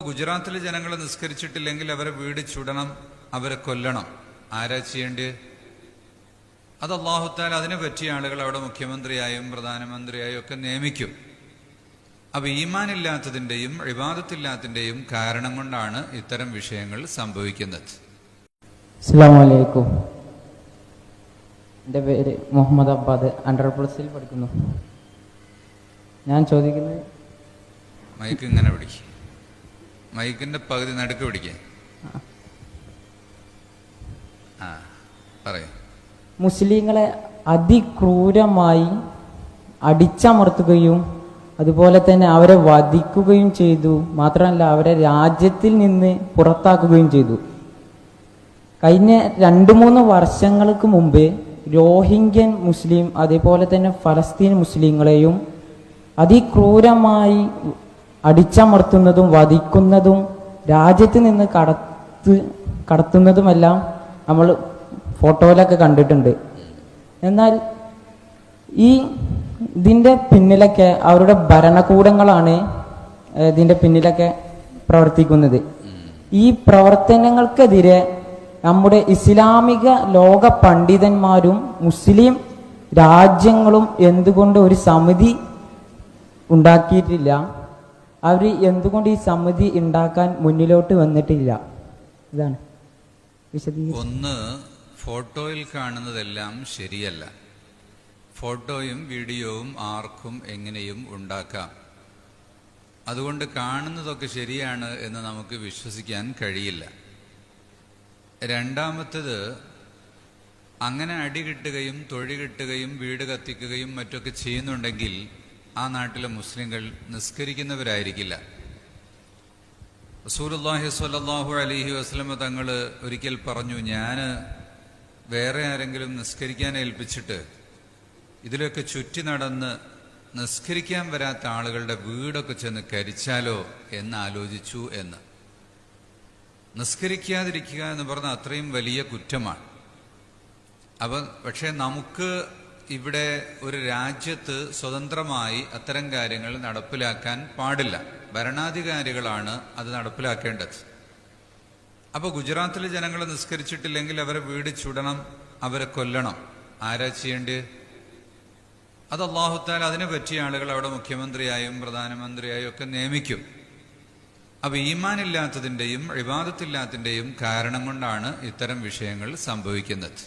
ഗുജറാത്തിലെ ജനങ്ങൾ നിസ്കരിച്ചിട്ടില്ലെങ്കിൽ അവരെ വീട് ചുടണം, അവരെ കൊല്ലണം. ആരാ ചെയ്യേണ്ടത്? അത് അല്ലാഹു തആല അതിനെ പറ്റിയ ആളുകൾ അവിടെ മുഖ്യമന്ത്രിയായും പ്രധാനമന്ത്രിയായും ഒക്കെ നിയമിക്കും. അപ്പൊ ഈമാനില്ലാത്തതിന്റെയും ഇബാദത്തില്ലാത്തതിന്റെയും കാരണം കൊണ്ടാണ് ഇത്തരം വിഷയങ്ങൾ സംഭവിക്കുന്നത്. അസ്സലാമു അലൈക്കും. എൻ്റെ പേര് മുഹമ്മദ് അബ്ബാദ്, 100+ പഠിക്കുന്നു. ഞാൻ ചോദിക്കുന്നത്, മൈക്ക് ഇങ്ങനെ പിടിക്കും, മൈക്കിന്റെ പകുതി നടുക്ക് പിടിക്കേ. പറയൂ. മുസ്ലിങ്ങളെ അതിക്രൂരമായി അടിച്ചമർത്തുകയും അതുപോലെ തന്നെ അവരെ വധിക്കുകയും ചെയ്തു. മാത്രമല്ല, അവരെ രാജ്യത്തിൽ നിന്ന് പുറത്താക്കുകയും ചെയ്തു. കഴിഞ്ഞ 2-3 വർഷങ്ങൾക്ക് മുമ്പ് റോഹിംഗ്യൻ മുസ്ലിം അതേപോലെ തന്നെ ഫലസ്തീൻ മുസ്ലിങ്ങളെയും അതിക്രൂരമായി അടിച്ചമർത്തുന്നതും വധിക്കുന്നതും രാജ്യത്ത് നിന്ന് കടത്തുന്നതുമെല്ലാം നമ്മൾ ഫോട്ടോയിലൊക്കെ കണ്ടിട്ടുണ്ട്. എന്നാൽ ഇതിൻ്റെ പിന്നിലൊക്കെ അവരുടെ ഭരണകൂടങ്ങളാണ് ഇതിൻ്റെ പിന്നിലൊക്കെ പ്രവർത്തിക്കുന്നത്. ഈ പ്രവർത്തനങ്ങൾക്കെതിരെ നമ്മുടെ ഇസ്ലാമിക ലോക പണ്ഡിതന്മാരും മുസ്ലിം രാജ്യങ്ങളും എന്തുകൊണ്ട് ഒരു സമിതി ഉണ്ടാക്കിയിട്ടില്ല? അവർ എന്തുകൊണ്ട് ഈ സമിതി ഉണ്ടാക്കാൻ മുന്നിലോട്ട് വന്നിട്ടില്ല? ഇതാണ് വിശദീകരിച്ചത്. ഒന്ന്, ഫോട്ടോയിൽ കാണുന്നതെല്ലാം ശരിയല്ല. ഫോട്ടോയും വീഡിയോയും ആർക്കും എങ്ങനെയും ഉണ്ടാക്കാം. അതുകൊണ്ട് കാണുന്നതൊക്കെ ശരിയാണ് എന്ന് നമുക്ക് വിശ്വസിക്കാൻ കഴിയില്ല. രണ്ടാമത്തേത്, അങ്ങനെ അടി കിട്ടുകയും തൊഴി കിട്ടുകയും വീട് കത്തിക്കുകയും മറ്റൊക്കെ ചെയ്യുന്നുണ്ടെങ്കിൽ ആ നാട്ടിലെ മുസ്ലിങ്ങൾ നിസ്കരിക്കുന്നവരായിരിക്കില്ല. റസൂലുള്ളാഹി സ്വല്ലല്ലാഹു അലൈഹി വസല്ലം തങ്ങൾ ഒരിക്കൽ പറഞ്ഞു, ഞാൻ വേറെ ആരെങ്കിലും നിസ്കരിക്കാൻ ഏൽപ്പിച്ചിട്ട് ഇതിലൊക്കെ ചുറ്റി നടന്ന് നിസ്കരിക്കാൻ വരാത്ത ആളുകളുടെ വീടൊക്കെ ചെന്ന് കരിച്ചാലോ എന്ന് ആലോചിച്ചു എന്ന്. നിസ്കരിക്കാതിരിക്കുക എന്ന് പറഞ്ഞാൽ അത്രയും വലിയ കുറ്റമാണ്. പക്ഷെ നമുക്ക് ഇവിടെ ഒരു രാജ്യത്ത് സ്വതന്ത്രമായി അത്തരം കാര്യങ്ങൾ നടപ്പിലാക്കാൻ പാടില്ല. ഭരണാധികാരികളാണ് അത് നടപ്പിലാക്കേണ്ടത്. അപ്പോൾ ഗുജറാത്തിലെ ജനങ്ങൾ നിസ്കരിച്ചിട്ടില്ലെങ്കിൽ അവരെ വീട് ചുടണം, അവരെ കൊല്ലണം. ആരാ ചെയ്യേണ്ടത്? അത് അല്ലാഹു തആല അതിനെ പറ്റിയ ആളുകൾ അവിടെ മുഖ്യമന്ത്രിയായും പ്രധാനമന്ത്രിയായും ഒക്കെ നിയമിക്കും. അപ്പൊ ഈമാനില്ലാത്തതിന്റെയും ഇബാദത്തില്ലാത്തതിന്റെയും കാരണം കൊണ്ടാണ് ഇത്തരം വിഷയങ്ങൾ സംഭവിക്കുന്നത്.